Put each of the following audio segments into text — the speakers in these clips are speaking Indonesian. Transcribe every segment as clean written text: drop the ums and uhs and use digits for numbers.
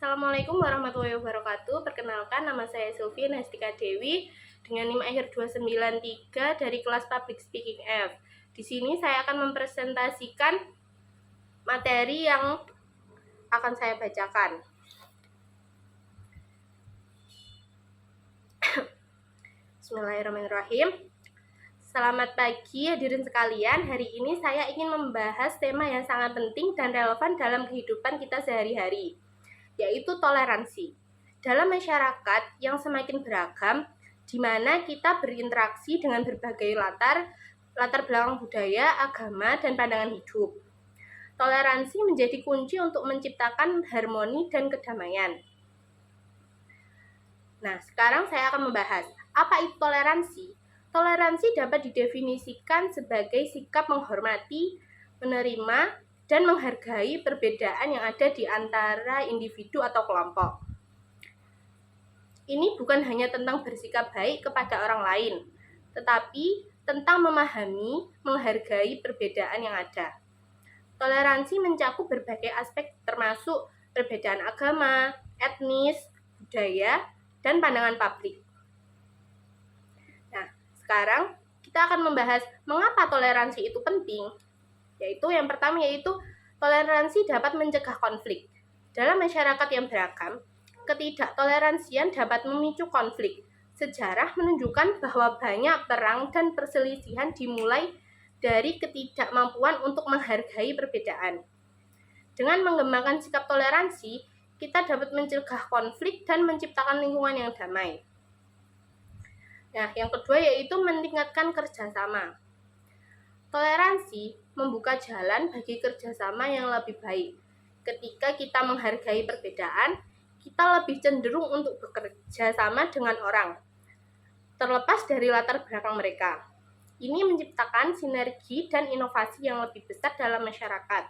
Assalamualaikum warahmatullahi wabarakatuh. Perkenalkan, nama saya Sylvia Nastika Dewi dengan NIM akhir 293 dari kelas Public Speaking F. Di sini saya akan mempresentasikan materi yang akan saya bacakan. Bismillahirrahmanirrahim. Selamat pagi hadirin sekalian. Hari ini saya ingin membahas tema yang sangat penting dan relevan dalam kehidupan kita sehari-hari, yaitu toleransi. Dalam masyarakat yang semakin beragam, di mana kita berinteraksi dengan berbagai latar belakang budaya, agama, dan pandangan hidup. Toleransi menjadi kunci untuk menciptakan harmoni dan kedamaian. Nah, sekarang saya akan membahas apa itu toleransi. Toleransi dapat didefinisikan sebagai sikap menghormati, menerima, dan menghargai perbedaan yang ada di antara individu atau kelompok. Ini bukan hanya tentang bersikap baik kepada orang lain, tetapi tentang memahami, menghargai perbedaan yang ada. Toleransi mencakup berbagai aspek termasuk perbedaan agama, etnis, budaya, dan pandangan publik. Nah, sekarang kita akan membahas mengapa toleransi itu penting. Yang pertama yaitu toleransi dapat mencegah konflik. Dalam masyarakat yang beragam, ketidaktoleransian dapat memicu konflik. Sejarah menunjukkan bahwa banyak perang dan perselisihan dimulai dari ketidakmampuan untuk menghargai perbedaan. Dengan mengembangkan sikap toleransi, kita dapat mencegah konflik dan menciptakan lingkungan yang damai. Nah, yang kedua yaitu meningkatkan kerjasama. Toleransi membuka jalan bagi kerjasama yang lebih baik. Ketika kita menghargai perbedaan, kita lebih cenderung untuk bekerja sama dengan orang, terlepas dari latar belakang mereka. Ini menciptakan sinergi dan inovasi yang lebih besar dalam masyarakat.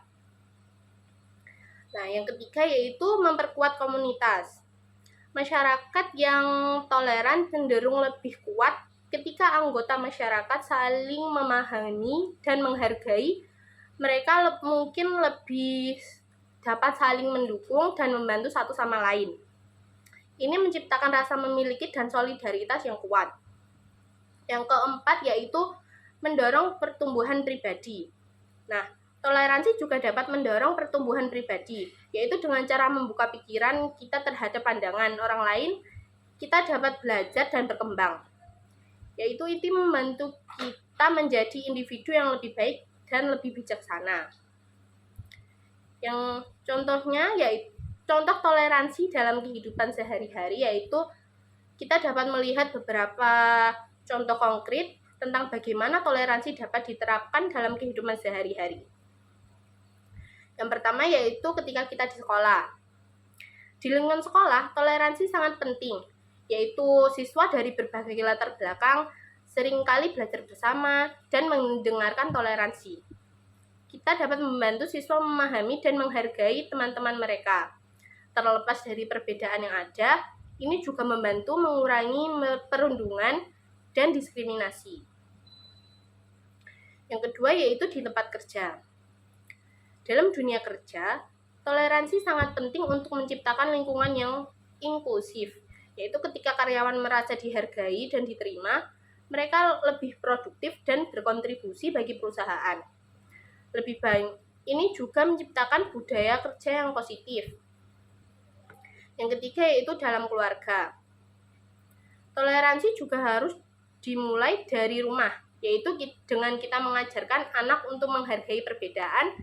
Nah, yang ketiga yaitu memperkuat komunitas. Masyarakat yang toleran cenderung lebih kuat ketika anggota masyarakat saling memahami dan menghargai. Mereka mungkin lebih dapat saling mendukung dan membantu satu sama lain. Ini menciptakan rasa memiliki dan solidaritas yang kuat. Yang keempat yaitu mendorong pertumbuhan pribadi. Nah, toleransi juga dapat mendorong pertumbuhan pribadi, yaitu dengan cara membuka pikiran kita terhadap pandangan orang lain, kita dapat belajar dan berkembang. Yaitu itu membantu kita menjadi individu yang lebih baik dan lebih bijaksana. Yang contohnya yaitu contoh toleransi dalam kehidupan sehari-hari yaitu kita dapat melihat beberapa contoh konkret tentang bagaimana toleransi dapat diterapkan dalam kehidupan sehari-hari. Yang pertama yaitu ketika kita di sekolah. Di lingkungan sekolah, toleransi sangat penting, yaitu siswa dari berbagai latar belakang seringkali belajar bersama dan mendengarkan toleransi. Kita dapat membantu siswa memahami dan menghargai teman-teman mereka. Terlepas dari perbedaan yang ada, ini juga membantu mengurangi perundungan dan diskriminasi. Yang kedua yaitu di tempat kerja. Dalam dunia kerja, toleransi sangat penting untuk menciptakan lingkungan yang inklusif, yaitu ketika karyawan merasa dihargai dan diterima, mereka lebih produktif dan berkontribusi bagi perusahaan. Lebih baik, ini juga menciptakan budaya kerja yang positif. Yang ketiga yaitu dalam keluarga. Toleransi juga harus dimulai dari rumah, yaitu dengan kita mengajarkan anak untuk menghargai perbedaan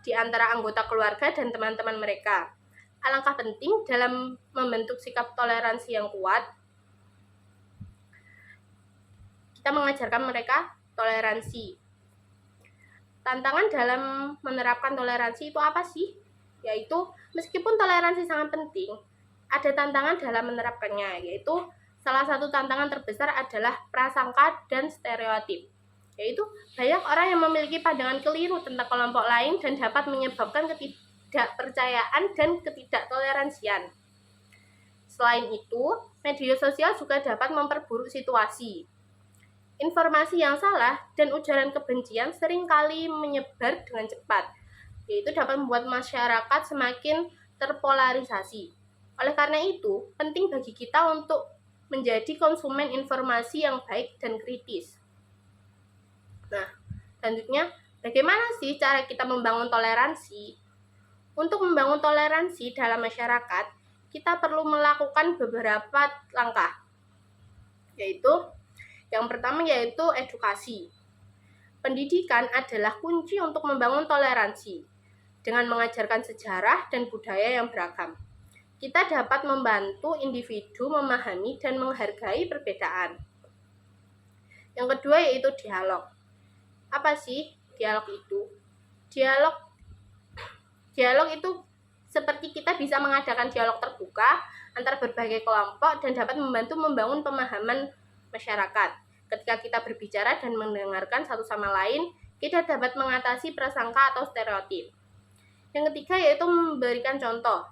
di antara anggota keluarga dan teman-teman mereka. Alangkah penting dalam membentuk sikap toleransi yang kuat, kita mengajarkan mereka toleransi. Tantangan dalam menerapkan toleransi itu apa sih? Yaitu meskipun toleransi sangat penting, ada tantangan dalam menerapkannya, yaitu salah satu tantangan terbesar adalah prasangka dan stereotip. Yaitu banyak orang yang memiliki pandangan keliru tentang kelompok lain dan dapat menyebabkan ketidakpercayaan dan ketidaktoleransian. Selain itu, media sosial juga dapat memperburuk situasi. Informasi yang salah dan ujaran kebencian seringkali menyebar dengan cepat, yaitu dapat membuat masyarakat semakin terpolarisasi. Oleh karena itu, penting bagi kita untuk menjadi konsumen informasi yang baik dan kritis. Nah, selanjutnya, bagaimana sih cara kita membangun toleransi? Untuk membangun toleransi dalam masyarakat, kita perlu melakukan beberapa langkah, yaitu yang pertama yaitu edukasi. Pendidikan adalah kunci untuk membangun toleransi. Dengan mengajarkan sejarah dan budaya yang beragam, kita dapat membantu individu memahami dan menghargai perbedaan. Yang kedua yaitu dialog. Apa sih dialog itu? Dialog itu seperti kita bisa mengadakan dialog terbuka antar berbagai kelompok dan dapat membantu membangun pemahaman masyarakat. Ketika kita berbicara dan mendengarkan satu sama lain, kita dapat mengatasi prasangka atau stereotip. Yang ketiga yaitu memberikan contoh.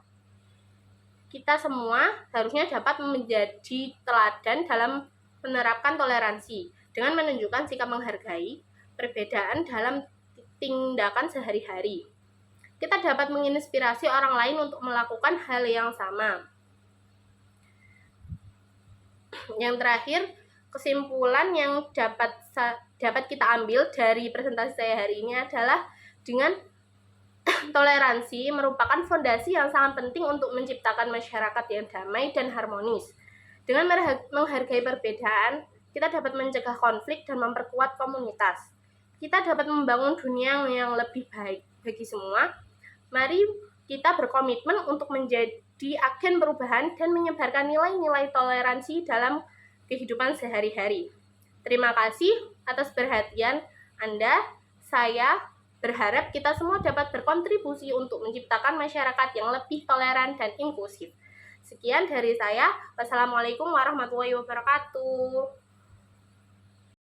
Kita semua harusnya dapat menjadi teladan dalam menerapkan toleransi dengan menunjukkan sikap menghargai perbedaan dalam tindakan sehari-hari. Kita dapat menginspirasi orang lain untuk melakukan hal yang sama. Yang terakhir, kesimpulan yang dapat kita ambil dari presentasi saya hari ini adalah dengan toleransi merupakan fondasi yang sangat penting untuk menciptakan masyarakat yang damai dan harmonis. Dengan menghargai perbedaan, kita dapat mencegah konflik dan memperkuat komunitas. Kita dapat membangun dunia yang lebih baik bagi semua. Mari kita berkomitmen untuk menjadi agen perubahan dan menyebarkan nilai-nilai toleransi dalam kehidupan sehari-hari. Terima kasih atas perhatian Anda. Saya berharap kita semua dapat berkontribusi untuk menciptakan masyarakat yang lebih toleran dan inklusif. Sekian dari saya. Wassalamualaikum warahmatullahi wabarakatuh.